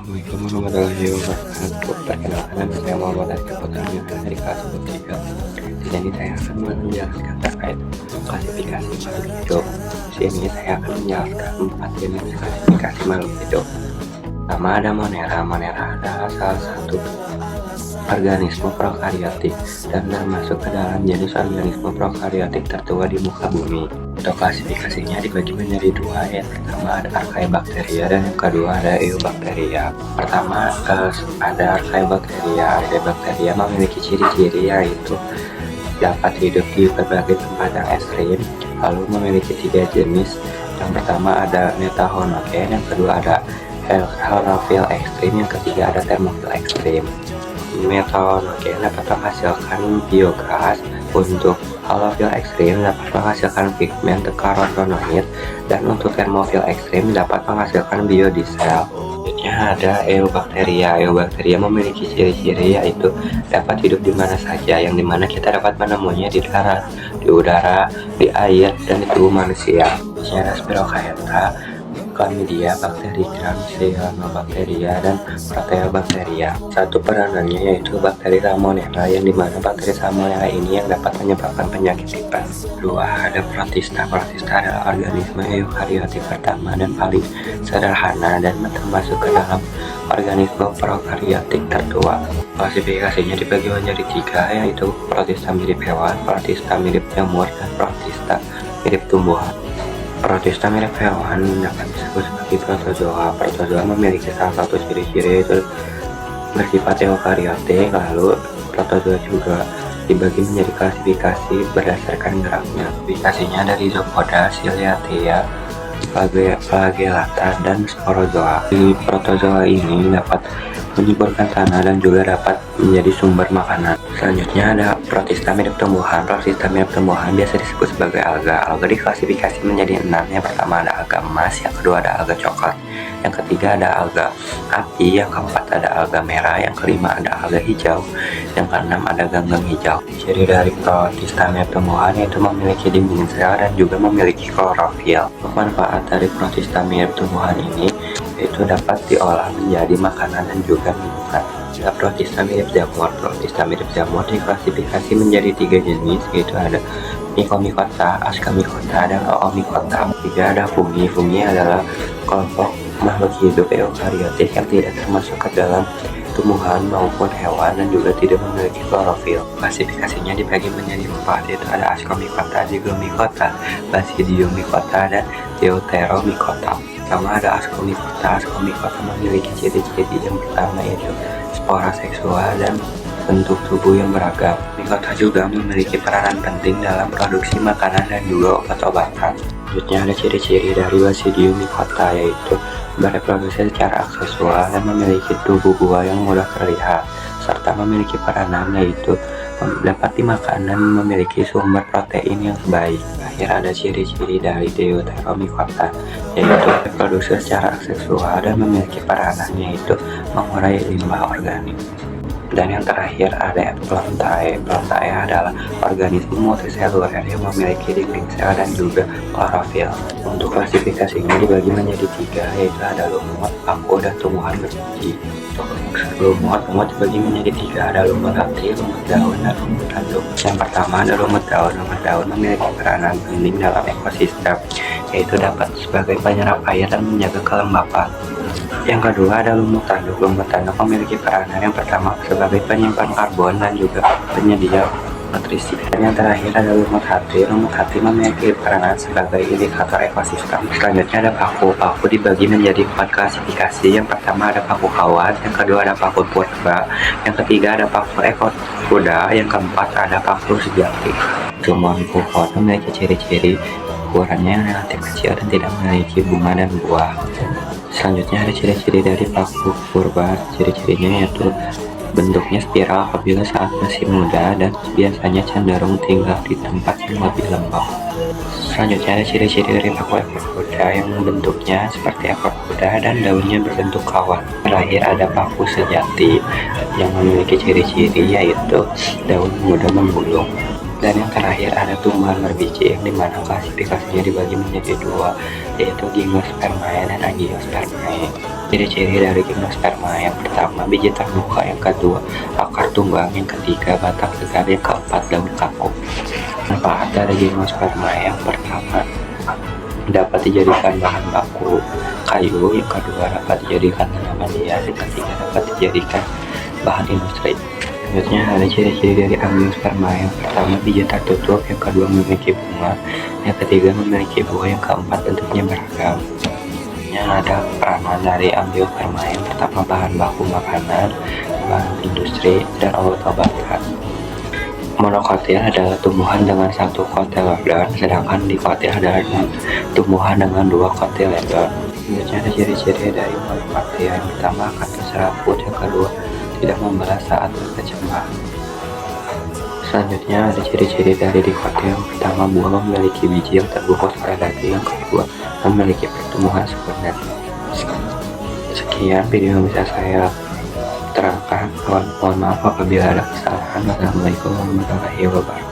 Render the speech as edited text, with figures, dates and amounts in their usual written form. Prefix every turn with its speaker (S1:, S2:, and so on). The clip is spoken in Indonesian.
S1: Assalamualaikum warahmatullahi wabarakatuh. Perkenalkan nama saya Muhammad Arif Putra dari kelas 3. Di sini saya akan menjelaskan terkait klasifikasi makhluk hidup. Di sini saya akan menjelaskan 4 jenis klasifikasi makhluk hidup. Pertama ada Monera. Monera adalah salah satu organisme prokariotik dan termasuk ke dalam jenis organisme prokariotik tertua di muka bumi. Untuk klasifikasinya dibagi menjadi dua, yang pertama ada Archaebacteria dan yang kedua ada Eubacteria. Pertama ada Archaebacteria. Archaebacteria memiliki ciri-ciri yaitu dapat hidup di berbagai tempat yang ekstrim, lalu memiliki 3 jenis. Yang pertama ada Metahonogen, yang kedua ada Halophil ekstrim, yang ketiga ada Thermophil ekstrim. Metahonogen dapat menghasilkan biogas, untuk halophil ekstrim dapat menghasilkan pigmen karotenoid, dan untuk thermophil ekstrim dapat menghasilkan biodiesel. Selanjutnya ada Eubacteria. Eubacteria memiliki ciri-ciri yaitu dapat hidup di mana saja, yang dimana kita dapat menemuinya di darat, di udara, di air, dan di tubuh manusia. Ada Spirochaeta, Chlamydia, bakteri Gram, Cyanobacteria, dan Proteobacteria. Satu peranannya yaitu bakteri Salmonella, yang dimana bakteri Salmonella ini yang dapat menyebabkan penyakit tipes. Kedua ada Protista. Protista adalah organisme eukariotik pertama dan paling sederhana dan termasuk ke dalam organisme prokariotik tertua. Klasifikasinya dibagi menjadi 3, yaitu Protista mirip hewan, Protista mirip jamur, dan Protista mirip tumbuhan. Protista mirip hewan dapat disebut sebagai protozoa. Protozoa memiliki salah satu ciri-ciri yaitu bersifat eukariotik. Lalu protozoa juga dibagi menjadi klasifikasi berdasarkan geraknya. Klasifikasinya dari Rhizopoda, Ciliatea, Flagellata, dan Sporozoa. Di protozoa ini dapat menyuburkan tanah dan juga dapat menjadi sumber makanan. Selanjutnya ada Protista mirip tumbuhan. Protista mirip tumbuhan biasa disebut sebagai alga. Alga diklasifikasi menjadi 6. Yang pertama ada alga emas, yang kedua ada alga coklat, yang ketiga ada alga api, yang keempat ada alga merah, yang kelima ada alga hijau, yang keenam ada ganggang hijau. Ciri dari Protista mirip tumbuhan yaitu memiliki dinding sel dan juga memiliki klorofil. Manfaat dari Protista mirip tumbuhan ini yaitu dapat diolah menjadi makanan dan juga minuman. Protista mirip jamur. Protista mirip jamur diklasifikasi menjadi 3 jenis, yaitu ada Mycomycota, Ascomycota, dan Oomycota. Tiga ada fungi. Fungi adalah kelompok makhluk hidup eukariotik yang tidak termasuk ke dalam tumbuhan maupun hewan dan juga tidak memiliki klorofil. Klasifikasinya dibagi menjadi 4, yaitu ada Ascomycota, Zygomycota, Basidiomycota, dan Deuteromycota. Pertama ada Ascomycota. Ascomycota memiliki ciri-ciri yang pertama yaitu spora seksual dan bentuk tubuh yang beragam. Mycota juga memiliki peranan penting dalam produksi makanan dan juga obat-obatan. Selanjutnya ada ciri-ciri dari Basidiomycota yaitu bereproduksi secara aksesual dan memiliki tubuh buah yang mudah terlihat, serta memiliki peranan yaitu dapat dimakan dan memiliki sumber protein yang baik. Akhir ada ciri-ciri dari Deuteromycota yaitu reproduksi secara seksual dan memiliki peranan yaitu mengurai limbah organik. Dan yang terakhir ada Plantae. Plantae adalah organisme multiseluler yang memiliki dinding sel dan juga klorofil. Untuk klasifikasinya dibagi menjadi 3, yaitu ada lumut, paku, dan tumbuhan berbiji. Lumut dibagi menjadi 3, ada lumut hati, lumut daun, dan lumut tanduk. Yang pertama ada lumut daun. Lumut daun memiliki peranan penting dalam ekosistem, yaitu dapat sebagai penyerap air dan menjaga kelembapan. Yang kedua ada lumut tanduk. Lumut tanduk memiliki peranan yang pertama sebagai penyimpan karbon dan juga penyedia nutrisi. Dan yang terakhir ada lumut hati. Lumut hati memiliki peranan sebagai indikator ekosistem. Selanjutnya ada paku. Paku dibagi menjadi 4 klasifikasi. Yang pertama ada paku kawat, yang kedua ada paku purba, yang ketiga ada paku ekor kuda, yang keempat ada paku sejati. Tumbuhan kawat memiliki ciri-ciri ukurannya yang relatif kecil dan tidak memiliki bunga dan buah. Selanjutnya ada ciri-ciri dari paku purba. Ciri-cirinya yaitu bentuknya spiral apabila saat masih muda dan biasanya cenderung tinggal di tempat yang lebih lembab. Selanjutnya ada ciri-ciri dari paku ekor kuda yang bentuknya seperti ekor kuda dan daunnya berbentuk kawat. Terakhir ada paku sejati yang memiliki ciri-ciri yaitu daun muda menggulung. Dan yang terakhir ada tumbuhan berbiji, yang dimana klasifikasinya dibagi menjadi 2, yaitu Gymnospermae dan Angiospermae. Ciri-ciri dari gimnosperma: yang pertama, biji terbuka; yang kedua, akar tunggang; yang ketiga, batang tegar; yang keempat, daun kaku. Manfaat dari gimnosperma: yang pertama, dapat dijadikan bahan baku kayu; yang kedua, dapat dijadikan tanaman hias; yang ketiga, dapat dijadikan bahan industri. Selanjutnya ada ciri-ciri dari angiosperma: yang pertama, biji tertutup; yang kedua, memiliki bunga; yang ketiga, memiliki buah; yang keempat, bentuknya beragam. Ada peranan dari angiosperma: yang pertama, bahan baku makanan, bahan industri, dan obat-obatan. Monokotil adalah tumbuhan dengan satu kotyledon, sedangkan dikotil adalah tumbuhan dengan dua kotyledon. Selanjutnya ada ciri-ciri dari monokotil: yang pertama, akan terserabut; yang kedua, tidak membelah saat berkecambah. Selanjutnya ada ciri-ciri dari dikotil: yang pertama, buah memiliki biji yang terbungkus oleh daging; yang kedua, memiliki pertumbuhan sekunder. Sekian video yang bisa saya terangkan. Mohon maaf apabila ada kesalahan. Wassalamualaikum warahmatullahi wabarakatuh.